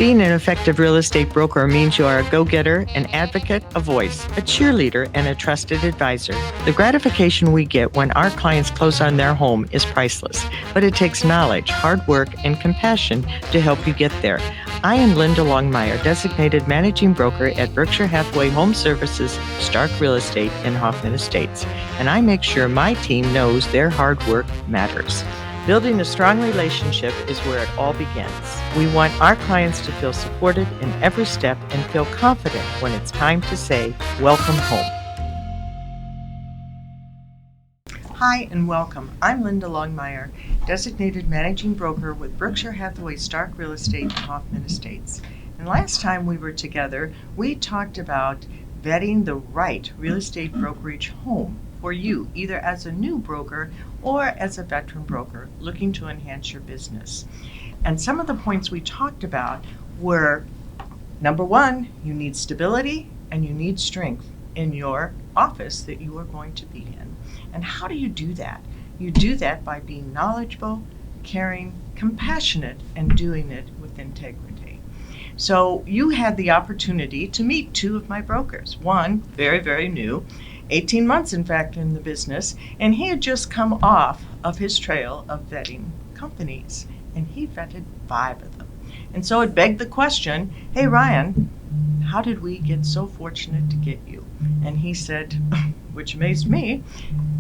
Being an effective real estate broker means you are a go-getter, an advocate, a voice, a cheerleader, and a trusted advisor. The gratification we get when our clients close on their home is priceless, but it takes knowledge, hard work, and compassion to help you get there. I am Linda Longmeyer, designated managing broker at Berkshire Hathaway Home Services, Stark Real Estate in Hoffman Estates, and I make sure my team knows their hard work matters. Building a strong relationship is where it all begins. We want our clients to feel supported in every step and feel confident when it's time to say, welcome home. Hi and welcome. I'm Linda Longmeyer, designated managing broker with Berkshire Hathaway Stark Real Estate in Hoffman Estates. And last time we were together, we talked about vetting the right real estate brokerage home for you, either as a new broker or as a veteran broker looking to enhance your business. And some of the points we talked about were, number one, you need stability and you need strength in your office that you are going to be in. And how do you do that? You do that by being knowledgeable, caring, compassionate, and doing it with integrity. So you had the opportunity to meet two of my brokers. One, very, very new, 18 months, in fact, in the business, and he had just come off of his trail of vetting companies, and he vetted 5 of them. And so it begged the question, hey, Ryan, how did we get so fortunate to get you? And he said, which amazed me,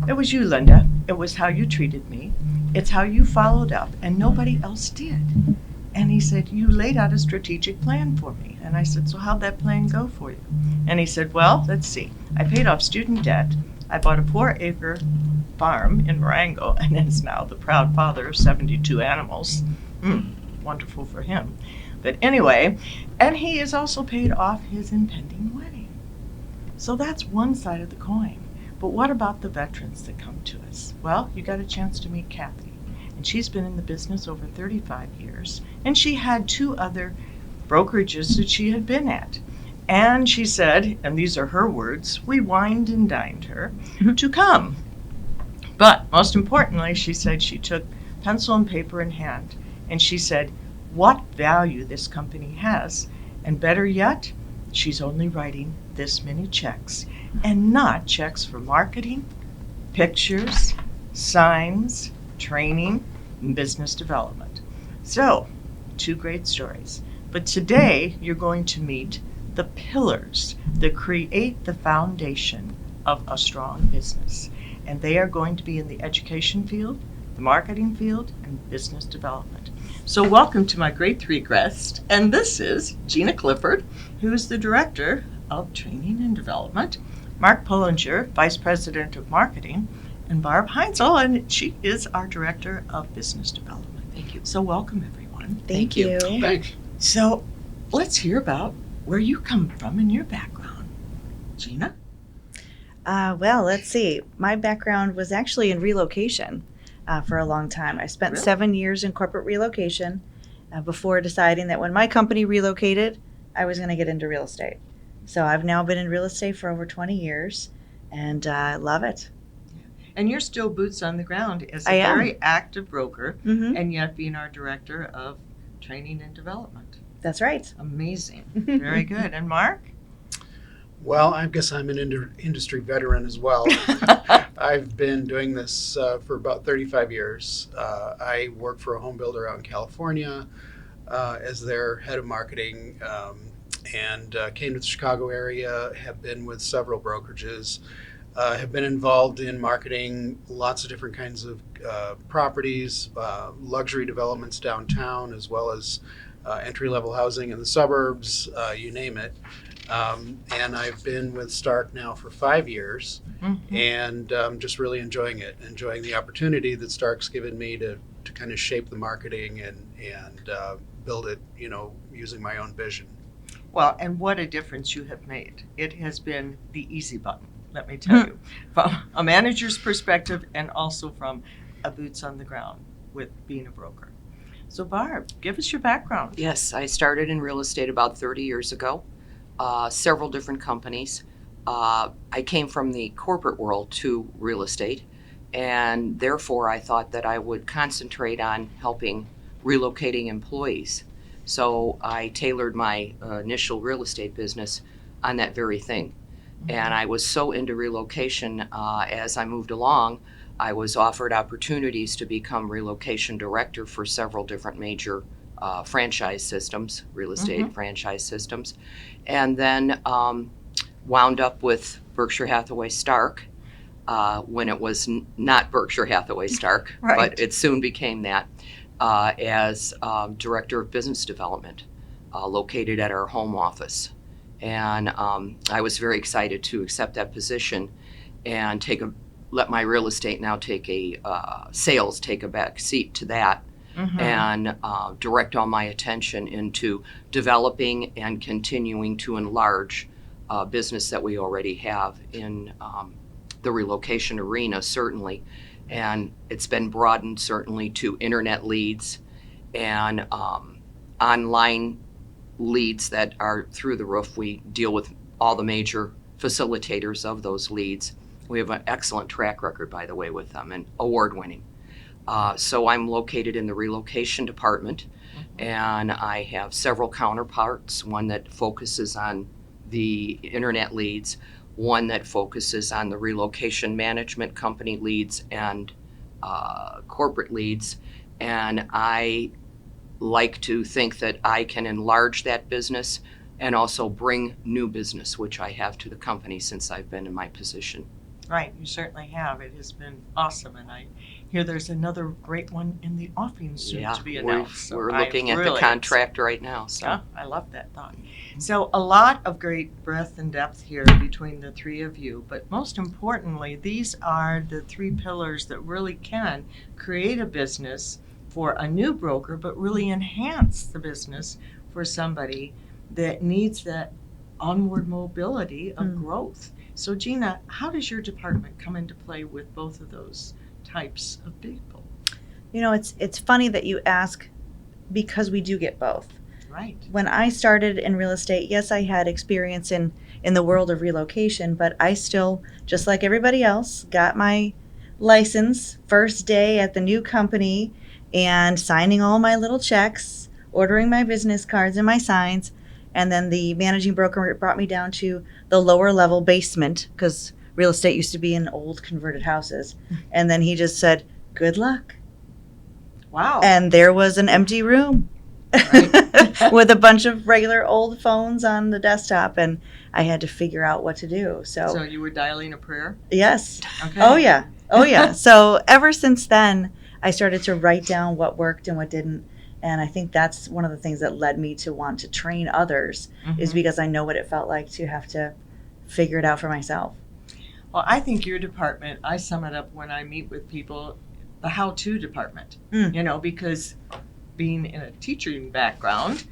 it was you, Linda. It was how you treated me. It's how you followed up, and nobody else did. And he said, you laid out a strategic plan for me. And I said, so how'd that plan go for you? And he said, well, let's see. I paid off student debt. I bought a 4-acre farm in Marengo, and is now the proud father of 72 animals. Wonderful for him. But anyway, and he has also paid off his impending wedding. So that's one side of the coin. But what about the veterans that come to us? Well, you got a chance to meet Kathy. And she's been in the business over 35 years. And she had 2 other brokerages that she had been at. And she said, and these are her words, we wined and dined her to come. But most importantly, she said she took pencil and paper in hand. And she said, what value this company has. And better yet, she's only writing this many checks. And not checks for marketing, pictures, signs, training, and business development. So, 2 great stories. But today, you're going to meet the pillars that create the foundation of a strong business. And they are going to be in the education field, the marketing field, and business development. So welcome to my great 3 guests. And this is Gina Clifford, who is the Director of Training and Development, Mark Pullinger, Vice President of Marketing, and Barb Heinzel, and she is our Director of Business Development. Thank you. So welcome, everyone. Thank you. Thanks. So let's hear about where you come from and your background. Gina? Well, let's see. My background was actually in relocation for a long time. I spent 7 years in corporate relocation before deciding that when my company relocated, I was going to get into real estate. So I've now been in real estate for over 20 years, and I love it. And you're still boots on the ground as I a am. very active broker, Mm-hmm. and yet being our Director of Training and Development. That's right. Amazing. Very good. And Mark? Well, I guess I'm an industry veteran as well. I've been doing this for about 35 years. I work for a home builder out in California as their head of marketing, and came to the Chicago area, have been with several brokerages, have been involved in marketing lots of different kinds of properties, luxury developments downtown, as well as entry-level housing in the suburbs, you name it. And I've been with Stark now for 5 years, and just really enjoying it, enjoying the opportunity that Stark's given me to kind of shape the marketing and build it, using my own vision. Well, and what a difference you have made. It has been the easy button, let me tell you, from a manager's perspective and also from a boots on the ground with being a broker. So Barb, give us your background. Yes, I started in real estate about 30 years ago, several different companies. I came from the corporate world to real estate, and therefore I thought that I would concentrate on helping relocating employees. So I tailored my initial real estate business on that very thing. And I was so into relocation, as I moved along, I was offered opportunities to become relocation director for several different major franchise systems, real estate franchise systems, and then wound up with Berkshire Hathaway Stark when it was not Berkshire Hathaway Stark, Right. but it soon became that, as director of business development, located at our home office. And I was very excited to accept that position and let my real estate now take sales take a back seat to that, and direct all my attention into developing and continuing to enlarge business that we already have in the relocation arena, certainly. And it's been broadened certainly to internet leads and online leads that are through the roof. We deal with all the major facilitators of those leads. We have an excellent track record, by the way, with them, and award-winning. So I'm located in the relocation department, and I have several counterparts, one that focuses on the internet leads, one that focuses on the relocation management company leads and corporate leads. And I like to think that I can enlarge that business and also bring new business, which I have to the company since I've been in my position. Right, you certainly have. It has been awesome, and I hear there's another great one in the offing soon to be announced. So we're I'm looking at really the contract right now. So. Yeah, I love that thought. So a lot of great breadth and depth here between the three of you, but most importantly, these are the three pillars that really can create a business for a new broker, but really enhance the business for somebody that needs that onward mobility of growth. So Gina, how does your department come into play with both of those types of people? You know, it's funny that you ask, because we do get both. Right. When I started in real estate, yes, I had experience in the world of relocation, but I still, just like everybody else, got my license first day at the new company and signing all my little checks, ordering my business cards and my signs. And then the managing broker brought me down to the lower level basement, because real estate used to be in old converted houses. And then he just said, good luck. Wow. And there was an empty room with a bunch of regular old phones on the desktop. And I had to figure out what to do. So you were dialing a prayer? Yes. Okay. Oh, yeah. Oh, yeah. So ever since then, I started to write down what worked and what didn't. And I think that's one of the things that led me to want to train others, is because I know what it felt like to have to figure it out for myself. Well, I think your department, I sum it up when I meet with people, the how-to department, you know, because being in a teaching background,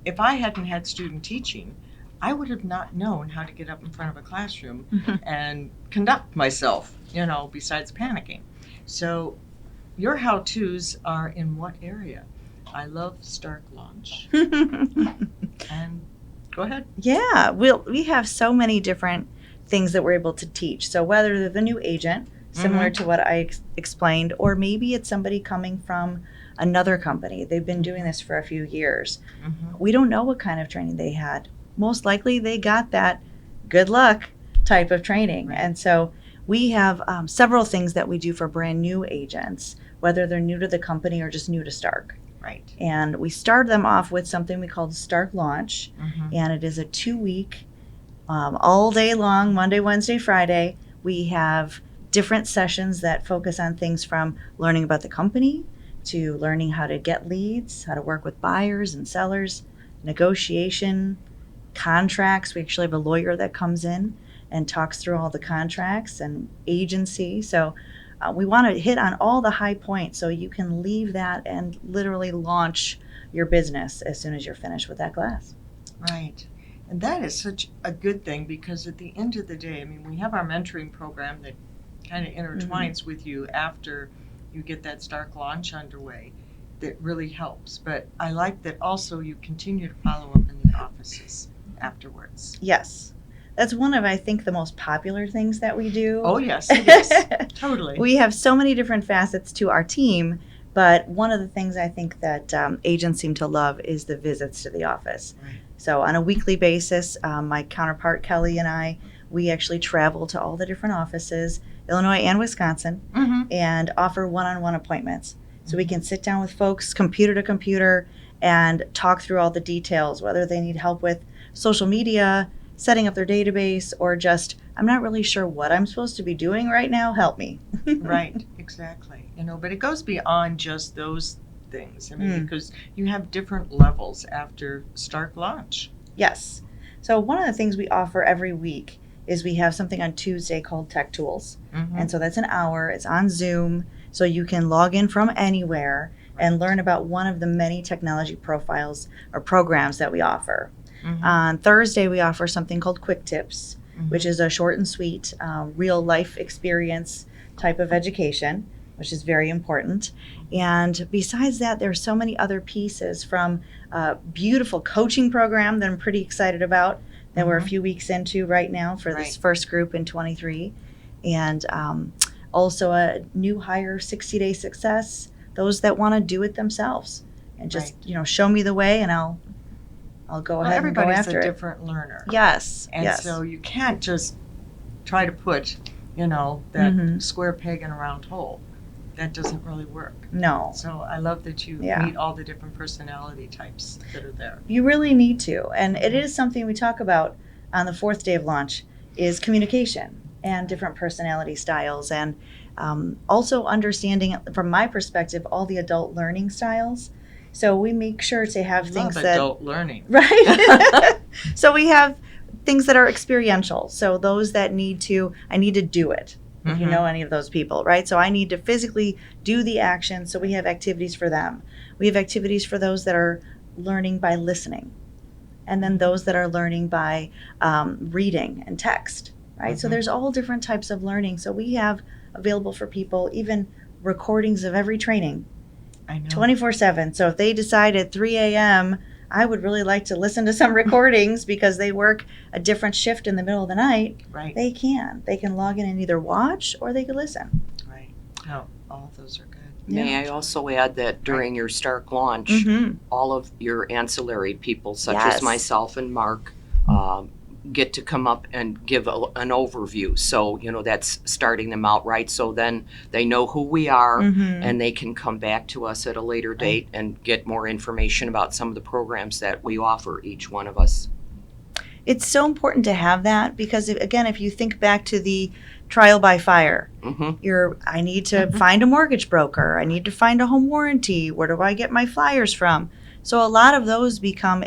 if I hadn't had student teaching, I would have not known how to get up in front of a classroom and conduct myself, you know, besides panicking. So your how-tos are in what area? I love Stark Launch. And go ahead. Yeah, we have so many different things that we're able to teach. So whether they're the new agent, similar to what I explained, or maybe it's somebody coming from another company. They've been doing this for a few years. We don't know what kind of training they had. Most likely they got that good luck type of training. Right. And so we have several things that we do for brand new agents, whether they're new to the company or just new to Stark. Right. And we started them off with something we call the Stark Launch, and it is a 2-week, all day long, Monday, Wednesday, Friday. We have different sessions that focus on things from learning about the company to learning how to get leads, how to work with buyers and sellers, negotiation, contracts. We actually have a lawyer that comes in and talks through all the contracts, and agency. So we want to hit on all the high points so you can leave that and literally launch your business as soon as you're finished with that class. Right. And that is such a good thing, because at the end of the day, I mean, we have our mentoring program that kind of intertwines with you after you get that Stark Launch underway. That really helps. But I like that also you continue to follow up in the offices afterwards. Yes. That's one of, I think, the most popular things that we do. Oh, yes, it is. Totally. We have so many different facets to our team, But one of the things I think that agents seem to love is the visits to the office. Right. So on a weekly basis, my counterpart Kelly and I, we actually travel to all the different offices, Illinois and Wisconsin, and offer one-on-one appointments. So we can sit down with folks computer to computer and talk through all the details, whether they need help with social media, setting up their database, or just, I'm not really sure what I'm supposed to be doing right now, help me. Right, exactly. But it goes beyond just those things. I mean, because you have different levels after Stark Launch. Yes. So one of the things we offer every week is we have something on Tuesday called Tech Tools. And so that's an hour. It's on Zoom. So you can log in from anywhere and learn about one of the many technology profiles or programs that we offer. On Thursday, we offer something called Quick Tips, which is a short and sweet, real life experience type of education, which is very important. And besides that, there are so many other pieces, from a beautiful coaching program that I'm pretty excited about, that we're a few weeks into right now for this first group in 23. And also a new hire 60-day success, those that want to do it themselves and just, show me the way, and I'll go ahead and go after it. Everybody's a different learner. Yes. And so you can't just try to put, that square peg in a round hole. That doesn't really work. No. So I love that you meet all the different personality types that are there. You really need to. And it is something we talk about on the fourth day of launch, is communication and different personality styles. And also understanding, from my perspective, all the adult learning styles. So we make sure to have things that adult learning. Right. So we have things that are experiential. So those that I need to do it. If you know any of those people, right? So I need to physically do the action. So we have activities for them. We have activities for those that are learning by listening, and then those that are learning by reading and text, right? So there's all different types of learning. So we have available for people even recordings of every training. I know. 24/7. So if they decide at 3 a.m., I would really like to listen to some recordings because they work a different shift in the middle of the night. Right. They can log in and either watch or they can listen. Right. No, all of those are good. May I also add that during your Stark launch, all of your ancillary people, such as myself and Mark, get to come up and give an overview. So, that's starting them out right. So then they know who we are, and they can come back to us at a later date and get more information about some of the programs that we offer, each one of us. It's so important to have that because, if you think back to the trial by fire, I need to find a mortgage broker. I need to find a home warranty. Where do I get my flyers from? So a lot of those become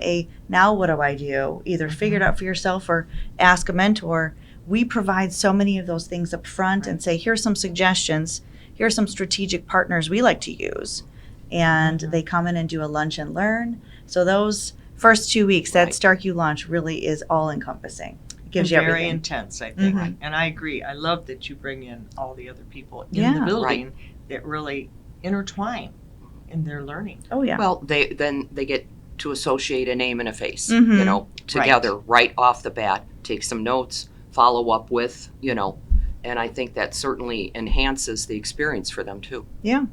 now what do I do? Either figure it out for yourself or ask a mentor. We provide so many of those things up front and say, here's some suggestions. Here are some strategic partners we like to use. And they come in and do a lunch and learn. So those first 2 weeks, that Stark U launch really is all encompassing. It gives you everything. Very intense, I think. And I agree. I love that you bring in all the other people in the building that really intertwine in their learning. Oh yeah. Well, they get to associate a name and a face, together right off the bat. Take some notes, follow up with, and I think that certainly enhances the experience for them too. Yeah.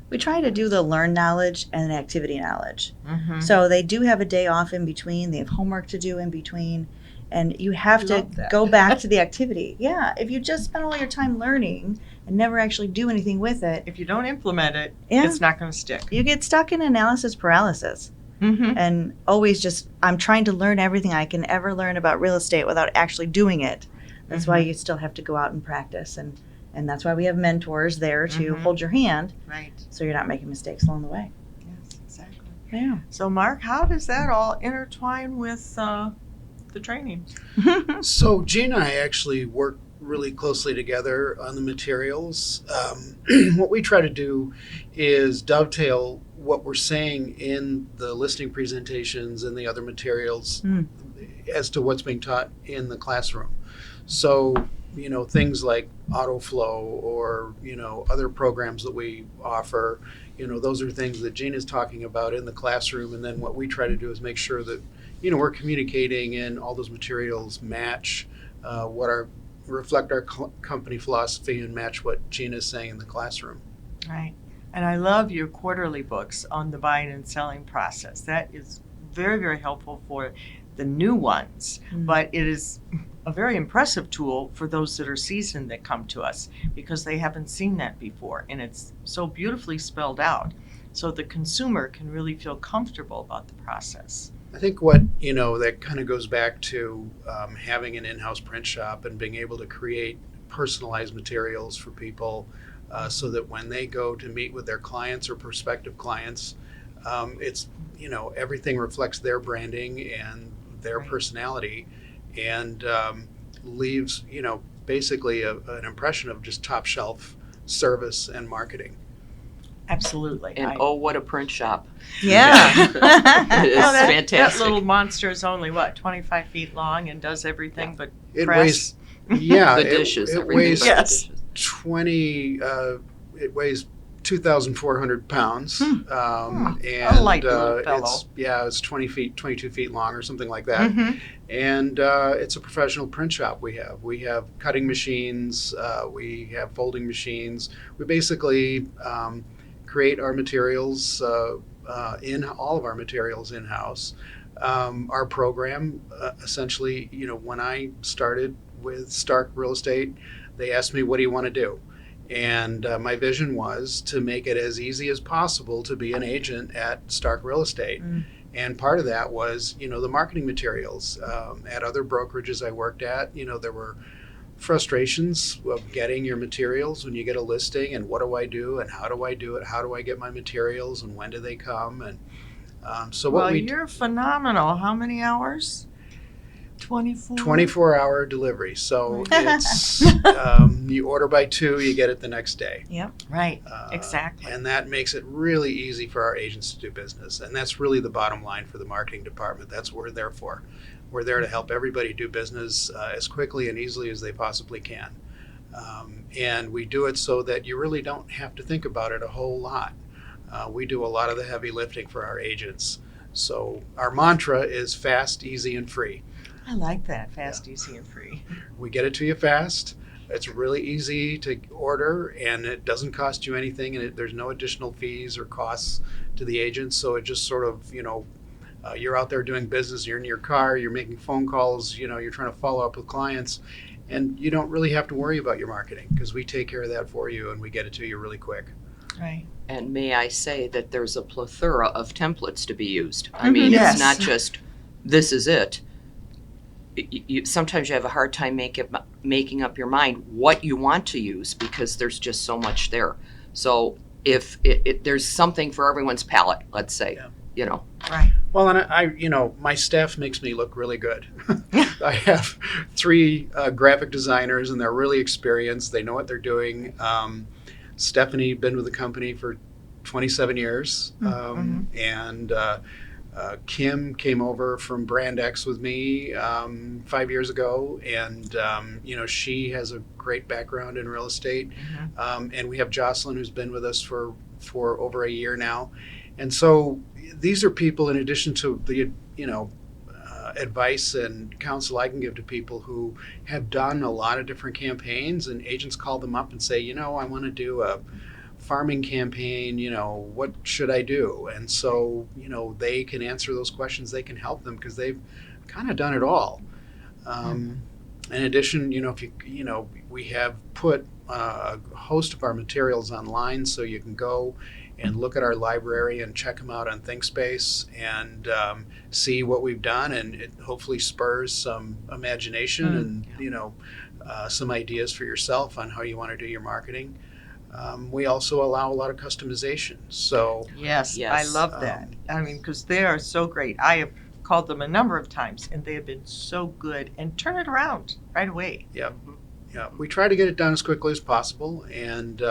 We try to do the learn knowledge and activity knowledge. So they do have a day off in between. They have homework to do in between. And you have to go back to the activity. Yeah. If you just spend all your time learning and never actually do anything with it. If you don't implement it, it's not going to stick. You get stuck in analysis paralysis. And always I'm trying to learn everything I can ever learn about real estate without actually doing it. That's why you still have to go out and practice. And that's why we have mentors there to hold your hand. Right. So you're not making mistakes along the way. Yes, exactly. Yeah. So Mark, how does that all intertwine with the training? So Gina and I actually work really closely together on the materials. What we try to do is dovetail what we're saying in the listing presentations and the other materials as to what's being taught in the classroom. So, things like AutoFlow or, other programs that we offer, those are things that Gina's talking about in the classroom. And then what we try to do is make sure that, we're communicating and all those materials match reflect our company philosophy and match what Gina's saying in the classroom. Right. And I love your quarterly books on the buying and selling process. That is very, very helpful for the new ones, but it is a very impressive tool for those that are seasoned that come to us because they haven't seen that before, and it's so beautifully spelled out so the consumer can really feel comfortable about the process. I think what, that kind of goes back to having an in-house print shop and being able to create personalized materials for people so that when they go to meet with their clients or prospective clients, it's, everything reflects their branding and their Right. personality and leaves, basically an impression of just top shelf service and marketing. Absolutely. And what a print shop. Yeah. It is that fantastic. little monster is only, 25 feet long and does everything but It press. Yeah, The dishes, it everything weighs but Yes. the dishes. 20, it weighs 2,400 pounds. And A light little fellow. it's 22 feet long or something like that. Mhm. And it's a professional print shop we have. We have cutting machines, we have folding machines. We basically create our materials in all of our materials in-house. Our program, essentially, when I started with Stark Real Estate, they asked me, what do you want to do? And my vision was to make it as easy as possible to be an agent at Stark Real Estate. And part of that was, the marketing materials. At other brokerages I worked at, there were frustrations of getting your materials when you get a listing and what do I do and how do I do it? How do I get my materials and when do they come? And so what Well, we you're phenomenal. How many hours? 24? 24-hour delivery. So it's you order by 2, you get it the next day. Right, exactly. And that makes it really easy for our agents to do business. And that's really the bottom line for the marketing department. That's what we're there for. We're there to help everybody do business as quickly and easily as they possibly can. And we do it so that you really don't have to think about it a whole lot. We do a lot of the heavy lifting for our agents. So our mantra is fast, easy, and free. I like that. Fast, easy, and free. We get it to you fast. It's really easy to order, and it doesn't cost you anything, and there's no additional fees or costs to the agents. So it just sort of, you're out there doing business, you're in your car, you're making phone calls, you're trying to follow up with clients, and you don't really have to worry about your marketing because we take care of that for you, and we get it to you really quick. Right. And may I say that there's a plethora of templates to be used. I Mhm. mean, Yes. it's not just, this is it. Sometimes you have a hard time making up your mind what you want to use because there's just so much there. So if there's something for everyone's palate, let's say, Right. Well, and my staff makes me look really good. I have 3 graphic designers, and they're really experienced. They know what they're doing. Stephanie, been with the company for 27 years, and Kim came over from Brand X with me 5 years ago, and she has a great background in real estate. And we have Jocelyn, who's been with us for over a year now. And so these are people, in addition to the advice and counsel I can give to people who have done a lot of different campaigns, and agents call them up and say, I want to do a farming campaign, what should I do? And so, they can answer those questions, they can help them because they've kind of done it all. In addition, we have put a host of our materials online, so you can go and look at our library and check them out on ThinkSpace and see what we've done, and it hopefully spurs some imagination and some ideas for yourself on how you want to do your marketing. We also allow a lot of customization. So Yes, Yes. I love that. I mean, because they are so great. I have called them a number of times, and they have been so good and turn it around right away. yeah, we try to get it done as quickly as possible. And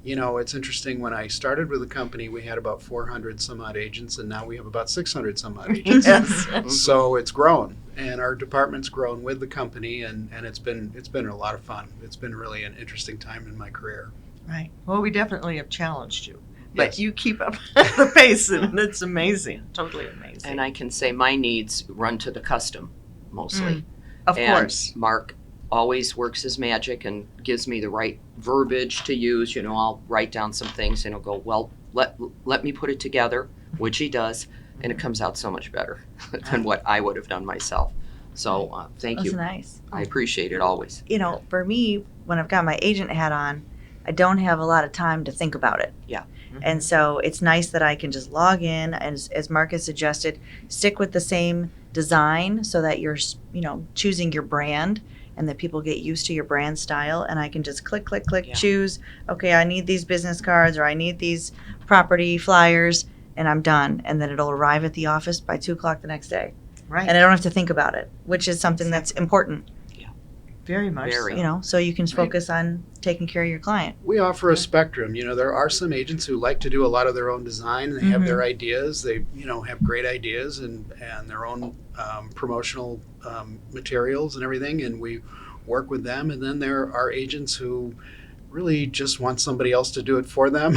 it's interesting. When I started with the company, we had about 400 some odd agents, and now we have about 600 some odd agents. Yes. So it's grown, and our department's grown with the company, and it's been a lot of fun. It's been really an interesting time in my career. Right. Well, we definitely have challenged you, but Yes. you keep up the pace, and it's amazing. Totally amazing. And I can say my needs run to the custom mostly. Of And course. Mark always works his magic and gives me the right verbiage to use. You know, I'll write down some things and he'll go, well, let me put it together, which he does, and it comes out so much better than what I would have done myself. So thank That's you. nice. I appreciate it always. You know, for me, when I've got my agent hat on, I don't have a lot of time to think about it. Yeah. And so it's nice that I can just log in and, as Mark has suggested, stick with the same design so that you're, you know, choosing your brand and that people get used to your brand style. And I can just click, Yeah. choose, okay, I need these business cards or I need these property flyers, and I'm done. And then it'll arrive at the office by 2:00 the next day. Right. And I don't have to think about it, which is something that's important, Very much Very. so. you know, so you can focus on taking care of your client. We offer a spectrum. You know, there are some agents who like to do a lot of their own design, and they have their ideas. They, you know, have great ideas and their own promotional materials and everything, and we work with them. And then there are agents who really just want somebody else to do it for them,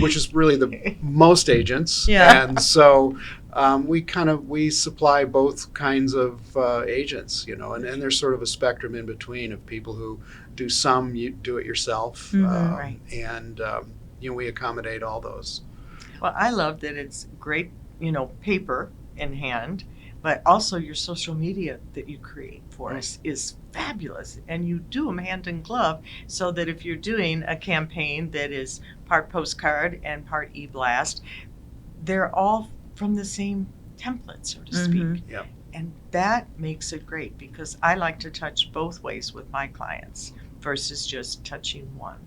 which is really the most agents. Yeah. And so we supply both kinds of agents, you know, and there's sort of a spectrum in between of people who do some do it yourself, Right. and you know, we accommodate all those. Well, I love that it's great, you know, paper in hand, but also your social media that you create for us is fabulous. And you do them hand in glove so that if you're doing a campaign that is part postcard and part e-blast, they're all from the same template, so to speak. Yeah. And that makes it great because I like to touch both ways with my clients versus just touching one.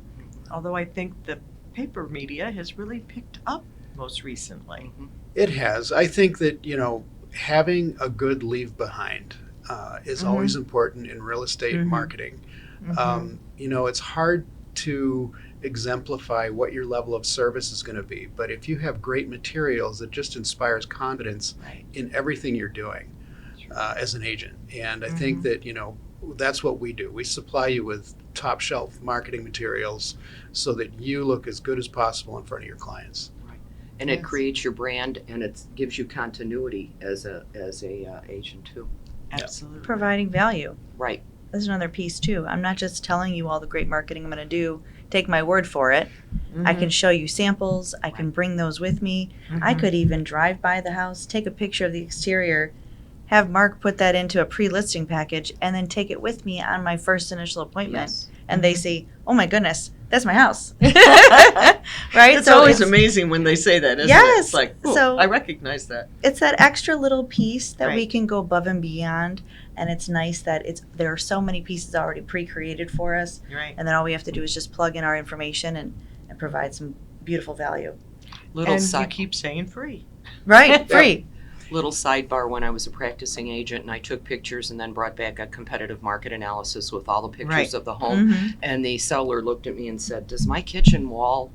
Although I think the paper media has really picked up most recently. It has. I think that, you know, having a good leave behind is always important in real estate marketing. You know, it's hard to exemplify what your level of service is going to be, but if you have great materials, it just inspires confidence in everything you're doing as an agent. And I think that, you know, that's what we do. We supply you with top shelf marketing materials so that you look as good as possible in front of your clients. And it creates your brand, and it gives you continuity as a agent too. Absolutely. Providing value. Right. That's another piece too. I'm not just telling you all the great marketing I'm going to do. Take my word for it. I can show you samples. I can bring those with me. I could even drive by the house, take a picture of the exterior, have Mark put that into a pre-listing package, and then take it with me on my first initial appointment. Yes. And they say, "Oh my goodness, that's my house." Right? It's So always amazing when they say that, isn't it? Yes. It's like, oh, So- I recognize that. it's that extra little piece that we Right. can go above and beyond, and it's nice that there are so many pieces already pre-created for us, Right. and then all we have to do is just plug in our information and provide some beautiful value. Little And you side, keep saying free. Right, free. little sidebar, when I was a practicing agent and I took pictures and then brought back a competitive market analysis with all the pictures Right. of the home, Mhm. and the seller looked at me and said, do my kitchen walls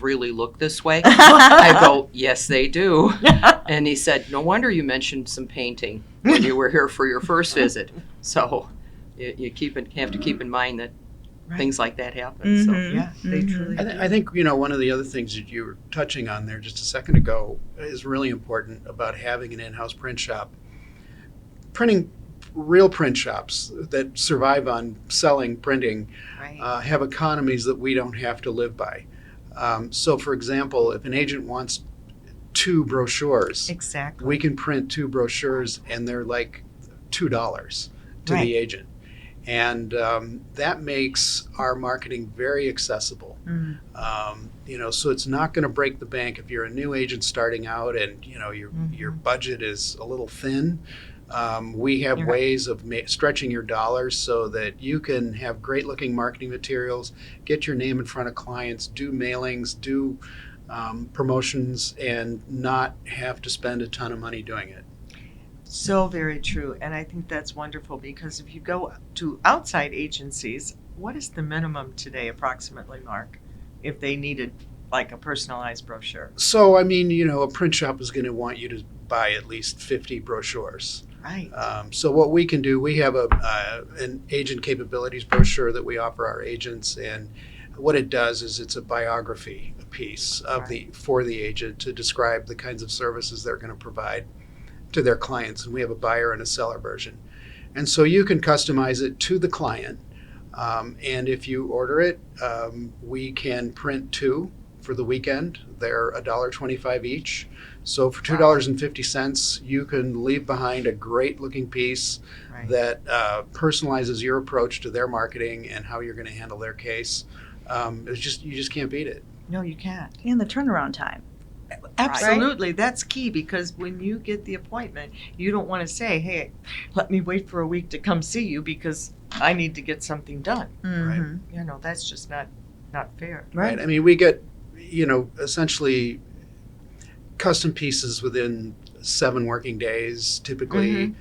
really look this way? I go, yes, they do. And he said, no wonder you mentioned some painting when you were here for your first visit. So you have to keep in mind that Right. things like that happen. So. Mhm. Yeah, they Mhm. truly do. I think, you know, one of the other things that you were touching on there just a second ago is really important about having an in-house print shop. Printing, real print shops that survive on selling printing Right. have economies that we don't have to live by. So, for example, if an agent wants 2 brochures, Exactly. we can print 2 brochures and they're like $2 to Right. the agent. And that makes our marketing very accessible. Mm. You know, so it's not going to break the bank if you're a new agent starting out and, you know, your budget is a little thin. We have You're right. ways of stretching your dollars so that you can have great looking marketing materials, get your name in front of clients, do mailings, do promotions, and not have to spend a ton of money doing it. So very true. And I think that's wonderful because if you go to outside agencies, what is the minimum today approximately, Mark, if they needed like a personalized brochure? So, I mean, you know, a print shop is going to want you to buy at least 50 brochures. Right. So what we can do, we have an agent capabilities brochure that we offer our agents, and what it does is it's a biography piece of for the agent to describe the kinds of services they're going to provide to their clients, and we have a buyer and a seller version. And so you can customize it to the client. And if you order it, we can print 2 for the weekend. They're $1.25 each. So for $2.50, you can leave behind a great looking piece Right. that personalizes your approach to their marketing and how you're going to handle their case. You just can't beat it. No, you can't. And the turnaround time. Absolutely. That's key, because when you get the appointment, you don't want to say, hey, let me wait for a week to come see you because I need to get something done. Mhm. You know, that's just not fair. Right. I mean, we get, essentially custom pieces within 7 working days, typically.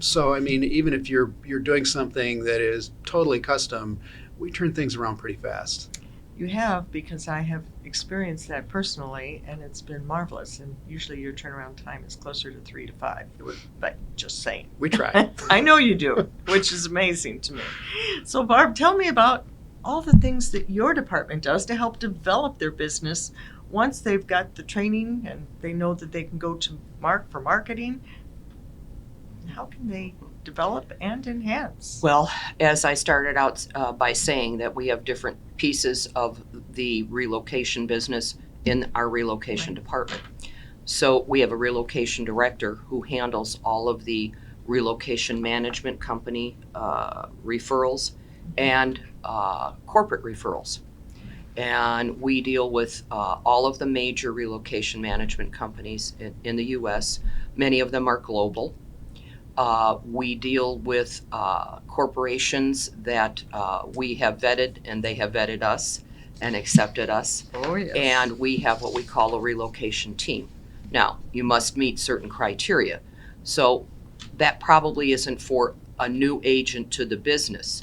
So, I mean, even if you're doing something that is totally custom, we turn things around pretty fast. You have, because I have experienced that personally, and it's been marvelous. And usually your turnaround time is closer to 3 to 5. But just saying. We try. I know you do, which is amazing to me. So, Barb, tell me about all the things that your department does to help develop their business once they've got the training and they know that they can go to for marketing. How can they develop and enhance? Well, as I started out by saying that we have different pieces of the relocation business in our relocation department. So we have a relocation director who handles all of the relocation management company referrals and corporate referrals. And we deal with all of the major relocation management companies in the U.S. Many of them are global. We deal with corporations that we have vetted, and they have vetted us and accepted us. Oh, yes. And we have what we call a relocation team. Now, you must meet certain criteria. So that probably isn't for a new agent to the business,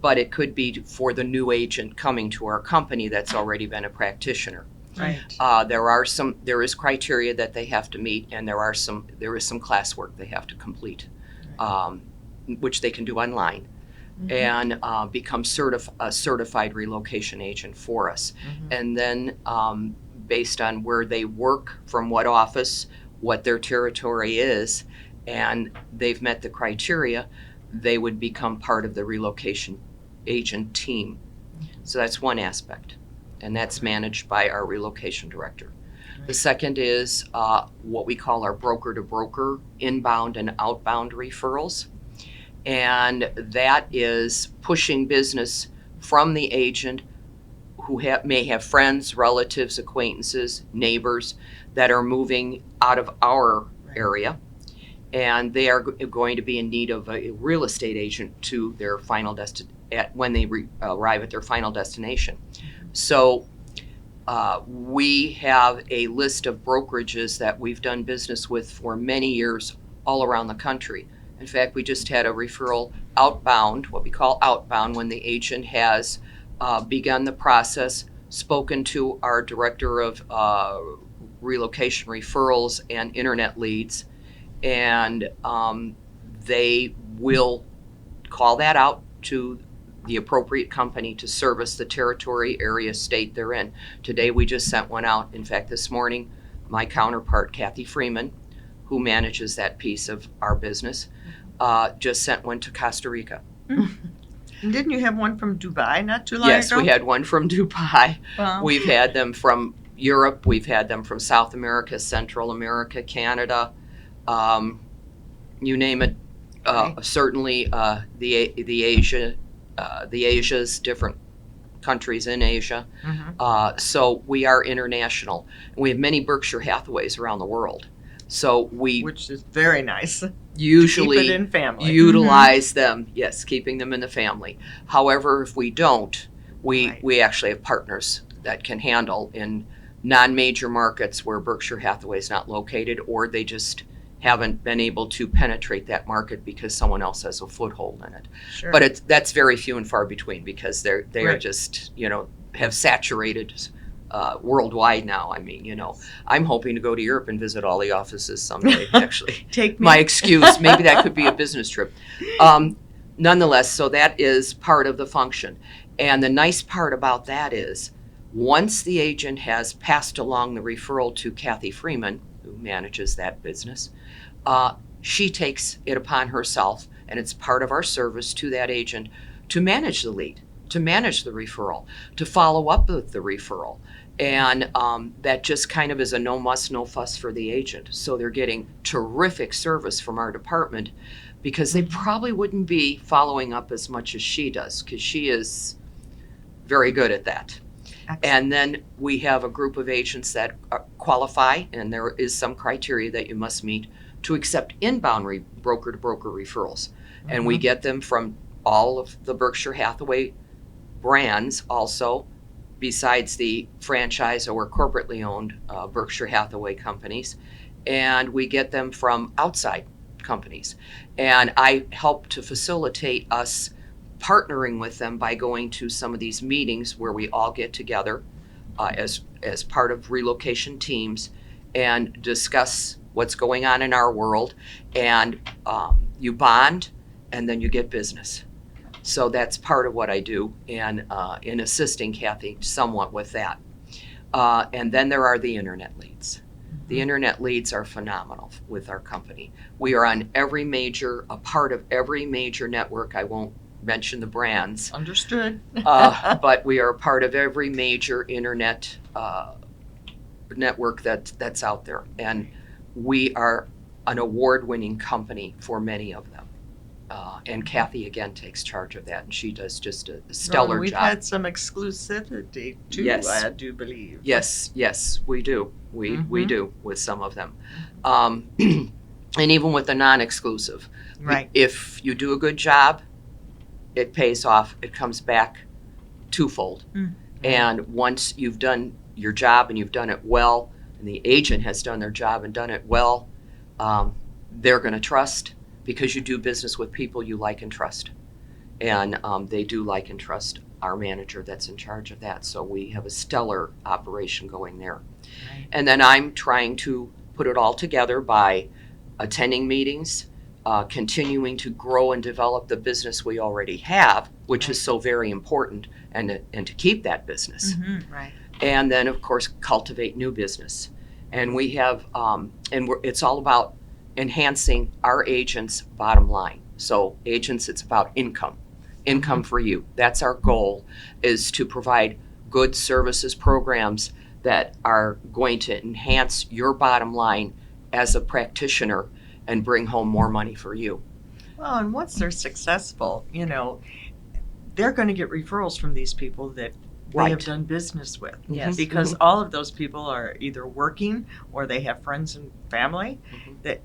but it could be for the new agent coming to our company that's already been a practitioner. Right. There is criteria that they have to meet, and there is some classwork they have to complete, which they can do online, and become a certified relocation agent for us. And then based on where they work, from what office, what their territory is, and they've met the criteria, they would become part of the relocation agent team. So that's one aspect, and that's managed by our relocation director. The second is what we call our broker-to-broker inbound and outbound referrals, and that is pushing business from the agent who may have friends, relatives, acquaintances, neighbors that are moving out of our area, and they are going to be in need of a real estate agent to their final when they arrive at their final destination. So we have a list of brokerages that we've done business with for many years all around the country. In fact, we just had a referral outbound, what we call outbound, when the agent has begun the process, spoken to our director of relocation referrals and internet leads, and they will call that out to the appropriate company to service the territory, area, state they're in. Today we just sent one out. In fact, this morning, my counterpart, Kathy Freeman, who manages that piece of our business, just sent one to Costa Rica. And didn't you have one from Dubai not too long Yes, ago? we had one from Dubai. Wow. We've had them from Europe. We've had them from South America, Central America, Canada, you name it. Right. Certainly the Asia's different countries in Asia. So we are international. We have many Berkshire Hathaways around the world. So we Which is very nice. usually Keep it in family. utilize them. Yes, keeping them in the family. However, if we don't, Right. we actually have partners that can handle in non-major markets where Berkshire Hathaway is not located, or they just haven't been able to penetrate that market because someone else has a foothold in it. Sure. But that's very few and far between, because they are Right. just, have saturated worldwide now. I mean, I'm hoping to go to Europe and visit all the offices someday, actually. Take me. My excuse, maybe that could be a business trip. Nonetheless, so that is part of the function. And the nice part about that is, once the agent has passed along the referral to Kathy Freeman, who manages that business, she takes it upon herself, and it's part of our service to that agent, to manage the lead, to manage the referral, to follow up with the referral. And that just kind of is a no muss, no fuss for the agent. So they're getting terrific service from our department, because they probably wouldn't be following up as much as she does, because she is very good at that. Excellent. And then we have a group of agents that qualify, and there is some criteria that you must meet to accept inbound broker-to-broker referrals. And we get them from all of the Berkshire Hathaway brands also, besides the franchise or corporately owned Berkshire Hathaway companies. And we get them from outside companies. And I help to facilitate us partnering with them by going to some of these meetings where we all get together as part of relocation teams and discuss what's going on in our world. And you bond, and then you get business. So that's part of what I do, and in assisting Kathy somewhat with that. And then there are the internet leads. The internet leads are phenomenal with our company. We are on a part of every major network. I won't mention the brands. Understood. But we are a part of every major internet network that's out there. And we are an award-winning company for many of them. And Kathy, again, takes charge of that, and she does just a stellar We've job. had some exclusivity, too, Yes. I do believe. Yes, we do. We do with some of them. And even with the non-exclusive. Right. If you do a good job, it pays off. It comes back twofold. And once you've done your job and you've done it well, and the agent has done their job and done it well, they're going to trust, because you do business with people you like and trust. And they do like and trust our manager that's in charge of that. So we have a stellar operation going there. Right. And then I'm trying to put it all together by attending meetings, continuing to grow and develop the business we already have, which is so very important, and to keep that business. Right. And then, of course, cultivate new business. And we have, it's all about enhancing our agents' bottom line. So agents, it's about income for you. That's our goal, is to provide good services programs that are going to enhance your bottom line as a practitioner and bring home more money for you. Well, and once they're successful, they're going to get referrals from these people that they have done business with. Yes. Because all of those people are either working or they have friends and family that,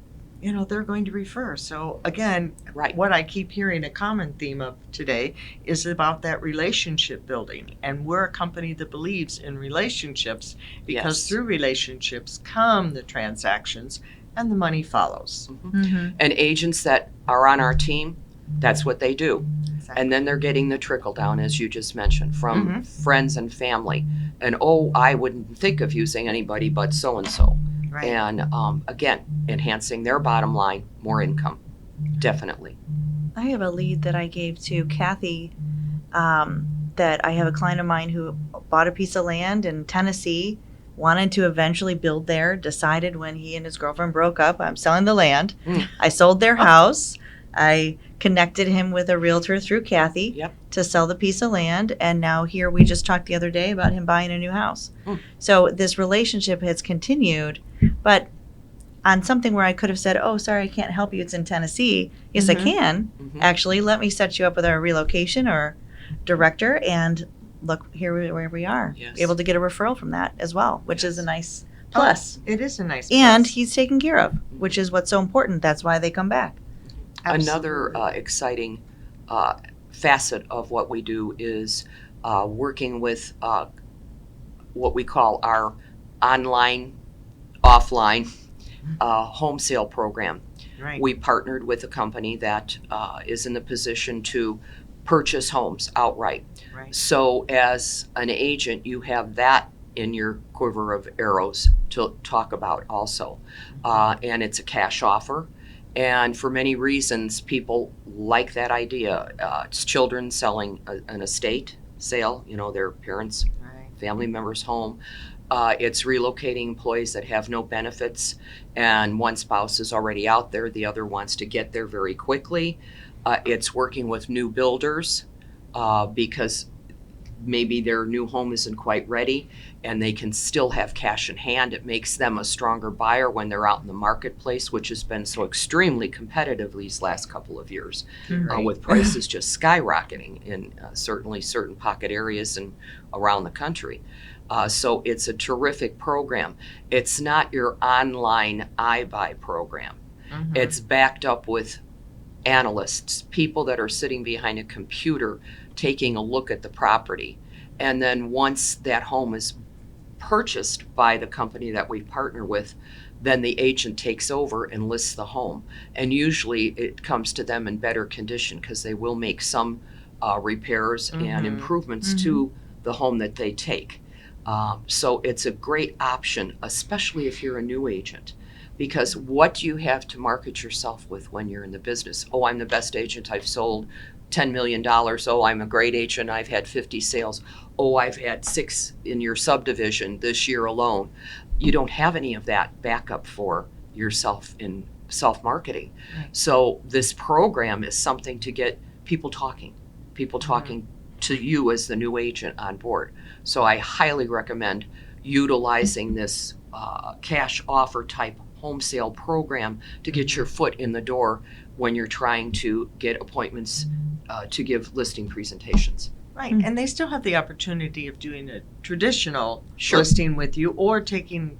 they're going to refer. So again, what I keep hearing a common theme of today is about that relationship building. And we're a company that believes in relationships, because through relationships come the transactions and the money follows. And agents that are on our team, that's what they do. Exactly. And then they're getting the trickle down, as you just mentioned, from friends and family. And, I wouldn't think of using anybody but so-and-so. Right. And again, enhancing their bottom line, more income, definitely. I have a lead that I gave to Kathy, that I have a client of mine who bought a piece of land in Tennessee, wanted to eventually build there, decided when he and his girlfriend broke up, I'm selling the land. I sold their house. I connected him with a realtor through Kathy to sell the piece of land. And now here, we just talked the other day about him buying a new house. So this relationship has continued, but on something where I could have said, oh, sorry, I can't help you, it's in Tennessee. Yes, I can. Actually, let me set you up with our relocation or director, and look here where we are. Able to get a referral from that as well, which is a nice plus. It is a nice And plus. he's taken care of, which is what's so important. That's why they come back. Another exciting facet of what we do is working with what we call our online, offline home sale program. Right. We partnered with a company that is in the position to purchase homes outright. Right. So as an agent, you have that in your quiver of arrows to talk about also. And it's a cash offer. And for many reasons, people like that idea. It's children selling an estate sale, their parents' family members' home. It's relocating employees that have no benefits, and one spouse is already out there, the other wants to get there very quickly. It's working with new builders because maybe their new home isn't quite ready and they can still have cash in hand. It makes them a stronger buyer when they're out in the marketplace, which has been so extremely competitive these last couple of years, Right. with prices just skyrocketing in certainly certain pocket areas and around the country. So it's a terrific program. It's not your online iBuy program. Mhm. It's backed up with analysts, people that are sitting behind a computer taking a look at the property. And then once that home is purchased by the company that we partner with, then the agent takes over and lists the home. And usually it comes to them in better condition because they will make some repairs and Mhm. improvements to the home that they take. So it's a great option, especially if you're a new agent. Because what do you have to market yourself with when you're in the business? Oh, I'm the best agent. I've sold $10 million. Oh, I'm a great agent. I've had 50 sales. Oh, I've had 6 in your subdivision this year alone. You don't have any of that backup for yourself in self-marketing. Right. So this program is something to get people talking to you as the new agent on board. So I highly recommend utilizing this cash offer type home sale program to get your foot in the door when you're trying to get appointments to give listing presentations. Right, and they still have the opportunity of doing a traditional Sure. listing with you or taking,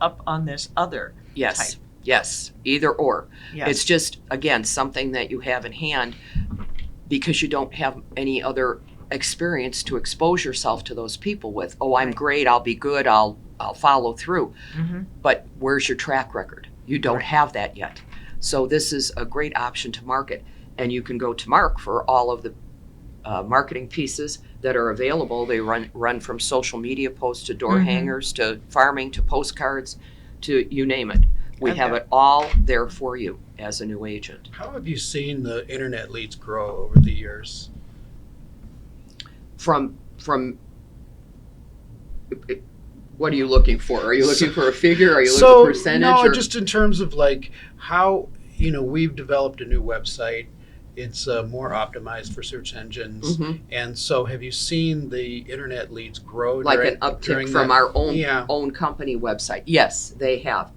up on this other Yes, type. yes, either or. Yes. It's just, again, something that you have in hand because you don't have any other experience to expose yourself to those people with. Oh, I'm Right. great, I'll be good, I'll follow through. Mhm. But where's your track record? You don't have that yet. So this is a great option to market. And you can go to Mark for all of the marketing pieces that are available. They run from social media posts to door Mhm. hangers to farming to postcards to you name it. We have Okay. it all there for you as a new agent. How have you seen the internet leads grow over the years? From what are you looking for? Are you looking for a figure? Are you looking for a percentage? No, or? just in terms of like how, we've developed a new website. It's more optimized for search engines. Mhm. And so have you seen the internet leads grow? Like during- an uptick during from that? our own Yeah. own company website. Yes, they have.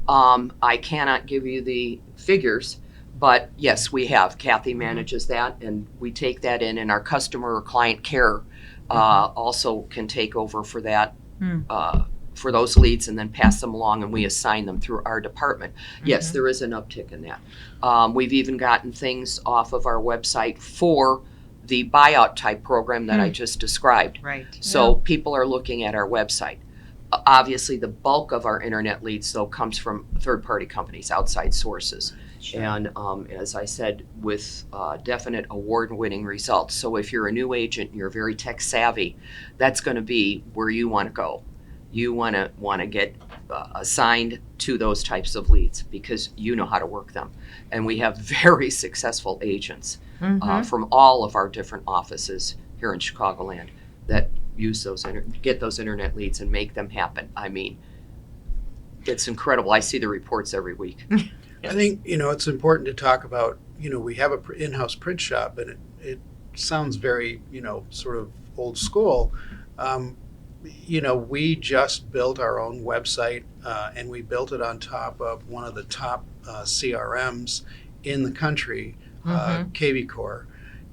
I cannot give you the figures, but yes, we have. Kathy manages that, and we take that in, and our customer or client care also can take over for that, for those leads, and then pass them along, and we assign them through our department. Yes, there is an uptick in that. We've even gotten things off of our website for the buyout type program that I just described. Right. So people are looking at our website. Obviously, the bulk of our internet leads, though, comes from third-party companies, outside sources. Sure. And as I said, with definite award-winning results. So if you're a new agent and you're very tech-savvy, that's going to be where you want to go. You want to get assigned to those types of leads because you know how to work them. And we have very successful agents Mhm. from all of our different offices here in Chicagoland that use those get those internet leads and make them happen. I mean, it's incredible. I see the reports every week. I think, it's important to talk about, we have a in-house print shop, and it sounds very, sort of old school. We just built our own website, and we built it on top of one of the top CRMs in the country, KB Core.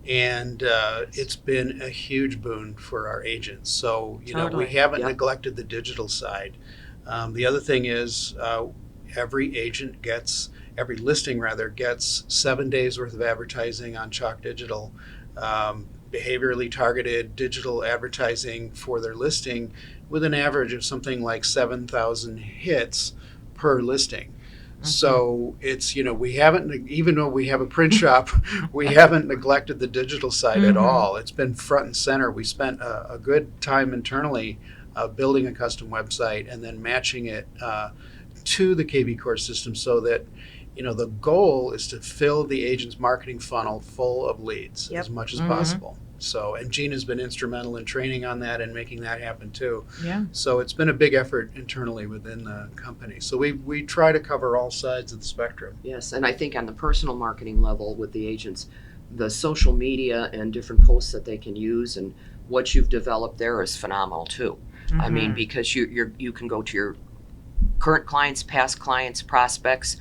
And it's been a huge boon for our agents. So, Totally. we haven't Yep. neglected the digital side. The other thing is every listing gets 7 days worth of advertising on Chalk Digital, behaviorally targeted digital advertising for their listing with an average of something like 7,000 hits per listing. So it's, we haven't, even though we have a print shop, we haven't neglected the digital side at all. It's been front and center. We spent a good time internally building a custom website and then matching it to the KB Core system so that, the goal is to fill the agent's marketing funnel full of leads Yep. as much as possible. So, and Gina's been instrumental in training on that and making that happen too. Yeah. So it's been a big effort internally within the company. So we try to cover all sides of the spectrum. Yes, and I think on the personal marketing level with the agents, the social media and different posts that they can use and what you've developed there is phenomenal too. I mean, because you can go to your current clients, past clients, prospects,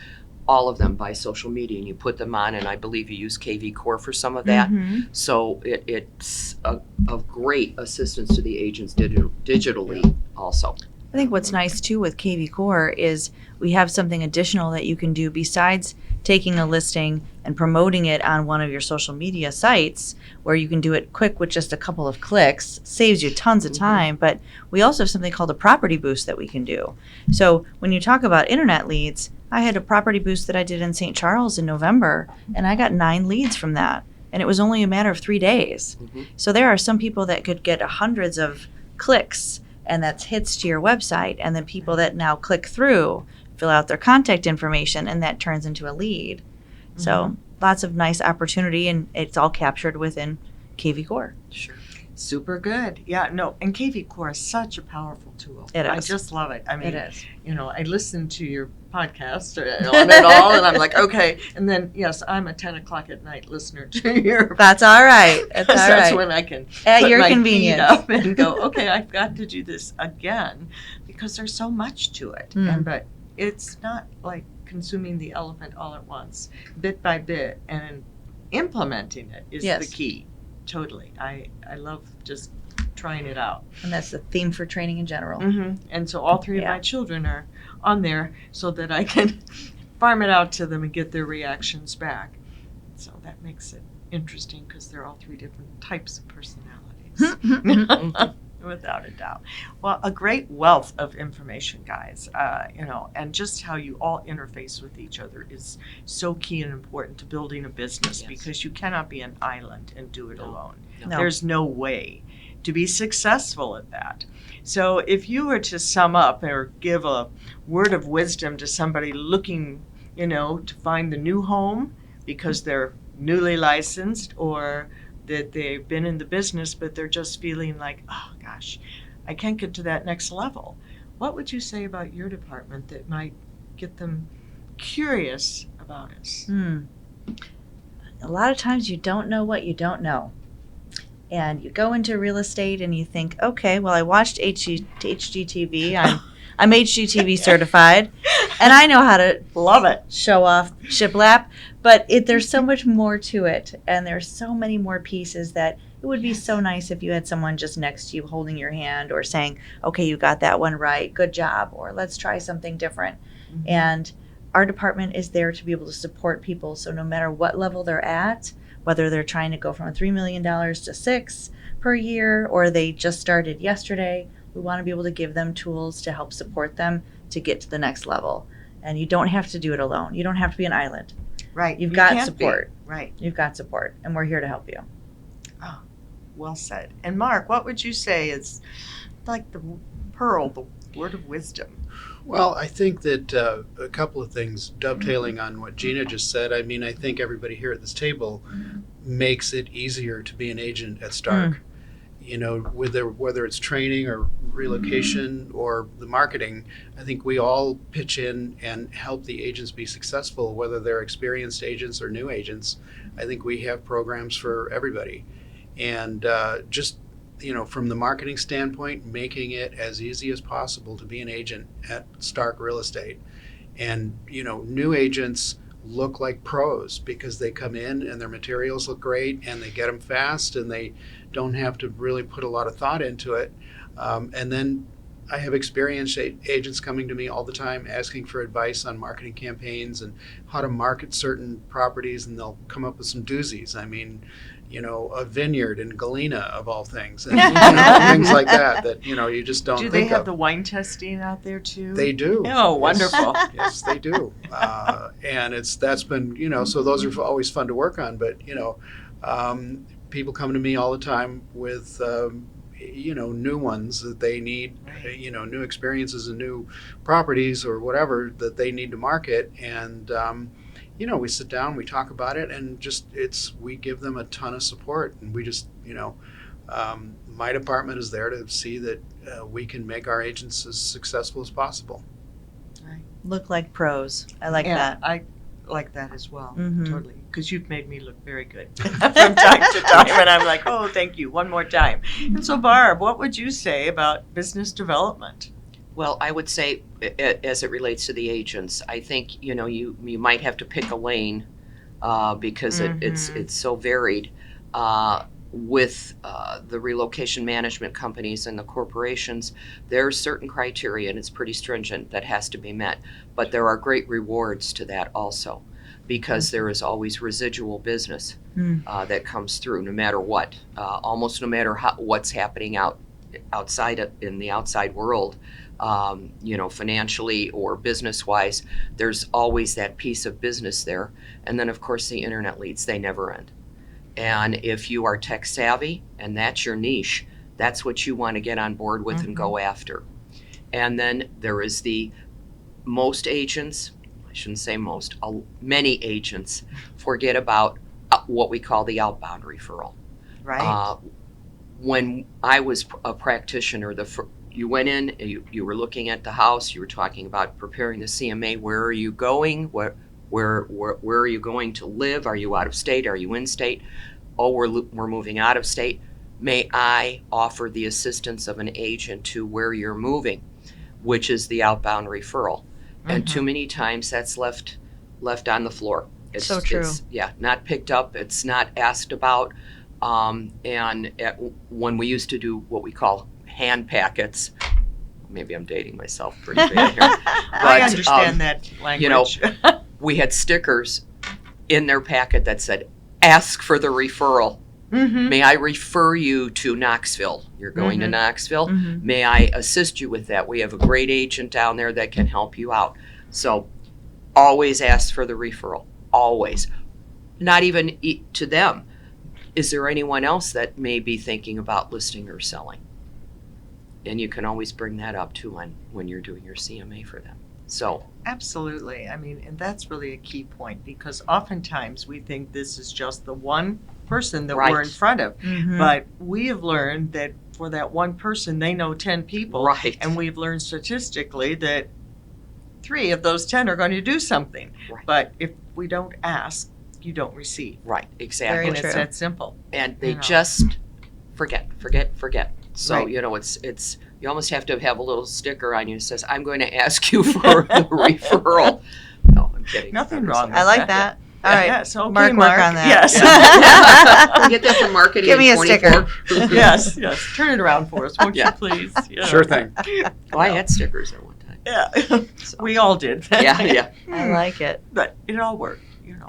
all of them by social media, and you put them on, and I believe you use KV Core for some of that. So it's a great assistance to the agents digitally also. I think what's nice too with KV Core is we have something additional that you can do besides taking a listing and promoting it on one of your social media sites, where you can do it quick with just a couple of clicks, saves you tons of time. But we also have something called a property boost that we can do. So when you talk about internet leads, I had a property boost that I did in St. Charles in November, and I got 9 leads from that. And it was only a matter of 3 days. So there are some people that could get hundreds of clicks, and that's hits to your website, and then people that now click through, fill out their contact information, and that turns into a lead. So lots of nice opportunity, and it's all captured within KV Core. Sure. Super good. Yeah, no, and KV Core is such a powerful tool. It is. I just love it. I mean, It is. you know, I listen to your podcast on it all, and I'm like, okay. And then, yes, I'm a 10 o'clock at night listener to your That's all right. That's all that's right. when I can At put your my feet convenience. up and go, okay, I've got to do this again, because there's so much to it. And but it's not like consuming the elephant all at once, bit by bit, and implementing it is the key. Totally. I love just trying it out. And that's the theme for training in general. And so all 3 of my children are on there so that I can farm it out to them and get their reactions back. So that makes it interesting, because they're all 3 different types of personalities. Without a doubt. Well, a great wealth of information, guys. You know, and just how you all interface with each other is so key and important to building a business, because you cannot be an island and do it alone. No. There's no way to be successful at that. So if you were to sum up or give a word of wisdom to somebody looking, you know, to find the new home because they're newly licensed, or that they've been in the business but they're just feeling like, oh gosh, I can't get to that next level, what would you say about your department that might get them curious about us? A lot of times you don't know what you don't know. And you go into real estate and you think, okay, well, I watched HGTV. I'm HGTV certified, and I know how to Love it. show off shiplap, but there's so much more to it, and there's so many more pieces that it would be so nice if you had someone just next to you holding your hand or saying, okay, you got that one right, good job, or let's try something different. And our department is there to be able to support people, so no matter what level they're at, whether they're trying to go from $3 million to $6 per year, or they just started yesterday, we want to be able to give them tools to help support them to get to the next level. And you don't have to do it alone. You don't have to be an island. Right. You've You got can't support. be. Right. You've got support, and we're here to help you. Oh, well said. And Mark, what would you say is like the pearl, the word of wisdom? Well, I think that a couple of things dovetailing on what Gina just said. I mean, I think everybody here at this table makes it easier to be an agent at Stark. You know, whether it's training or relocation or the marketing, I think we all pitch in and help the agents be successful, whether they're experienced agents or new agents. I think we have programs for everybody. And just, you know, from the marketing standpoint, making it as easy as possible to be an agent at Stark Real Estate. And, you know, new agents look like pros because they come in and their materials look great and they get them fast and they don't have to really put a lot of thought into it. And then I have experienced agents coming to me all the time asking for advice on marketing campaigns and how to market certain properties, and they'll come up with some doozies. I mean, you know, a vineyard in Galena of all things, and you know, things like that you know you just don't Do think they have of. the wine testing out there too? They do. Oh, wonderful. Yes, they do. And that's been, you know, so those are always fun to work on. But, you know, people come to me all the time with, you know, new ones that they need, you know, new experiences and new properties or whatever that they need to market. And, we sit down, we talk about it, and we give them a ton of support, and we just, my department is there to see that we can make our agents as successful as possible. Look like pros. I like that. I like that as well, Mhm. totally, because you've made me look very good from time to time, and I'm like, oh, thank you, one more time. And so, Barb, what would you say about business development? Well, I would say, as it relates to the agents, I think you might have to pick a lane because it's so varied. With the relocation management companies and the corporations, there's certain criteria, and it's pretty stringent, that has to be met. But there are great rewards to that also, because there is always residual business that comes through, no matter what, almost no matter what's happening outside in the outside world. Financially or business-wise, there's always that piece of business there. And then, of course, the internet leads, they never end. And if you are tech savvy and that's your niche, that's what you want to get on board with and go after. And then there is most agents, I shouldn't say most, many agents forget about what we call the outbound referral. Right. When I was a practitioner, you went in, you were looking at the house, you were talking about preparing the CMA. Where are you going? Where are you going to live? Are you out of state? Are you in state? Oh, we're moving out of state. May I offer the assistance of an agent to where you're moving, which is the outbound referral. And too many times that's left on the floor. It's so true. It's, not picked up. It's not asked about. When we used to do what we call hand packets, maybe I'm dating myself pretty bad here. I understand that language. We had stickers in their packet that said, ask for the referral. May I refer you to Knoxville? You're going to Knoxville. May I assist you with that? We have a great agent down there that can help you out. So always ask for the referral. Always. Not even to them. Is there anyone else that may be thinking about listing or selling? And you can always bring that up too when you're doing your CMA for them. So Absolutely. I mean, and that's really a key point, because oftentimes we think this is just the one person that we're in front of. But we have learned that for that one person, they know 10 people. Right. And we've learned statistically that 3 of those 10 are going to do something. Right. But if we don't ask, you don't receive. Right, exactly. Very And true. it's that simple. And they You know. just forget. So, Right. it's you almost have to have a little sticker on you that says, I'm going to ask you for the referral. No, I'm kidding. Nothing wrong I like that. All right. Yes, okay, Mark, work on that. Yes. We get that from marketing. Give me in a sticker. 24. Yes. Turn it around for us, won't Yeah. you, please? Yeah. Sure thing. Oh, I had stickers at one time. Yeah. So. We all did. Yeah. I like it. But it all worked,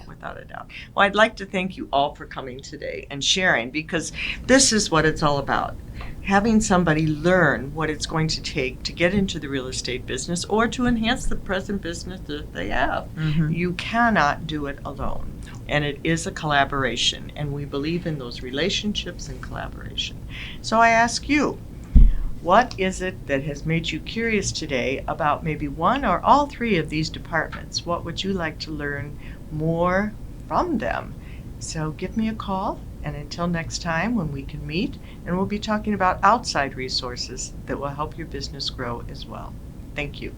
without a doubt. Well, I'd like to thank you all for coming today and sharing, because this is what it's all about. Having somebody learn what it's going to take to get into the real estate business or to enhance the present business that they have. You cannot do it alone. And it is a collaboration. And we believe in those relationships and collaboration. So I ask you, what is it that has made you curious today about maybe one or all 3 of these departments? What would you like to learn more from them? So give me a call, and until next time when we can meet, and we'll be talking about outside resources that will help your business grow as well. Thank you.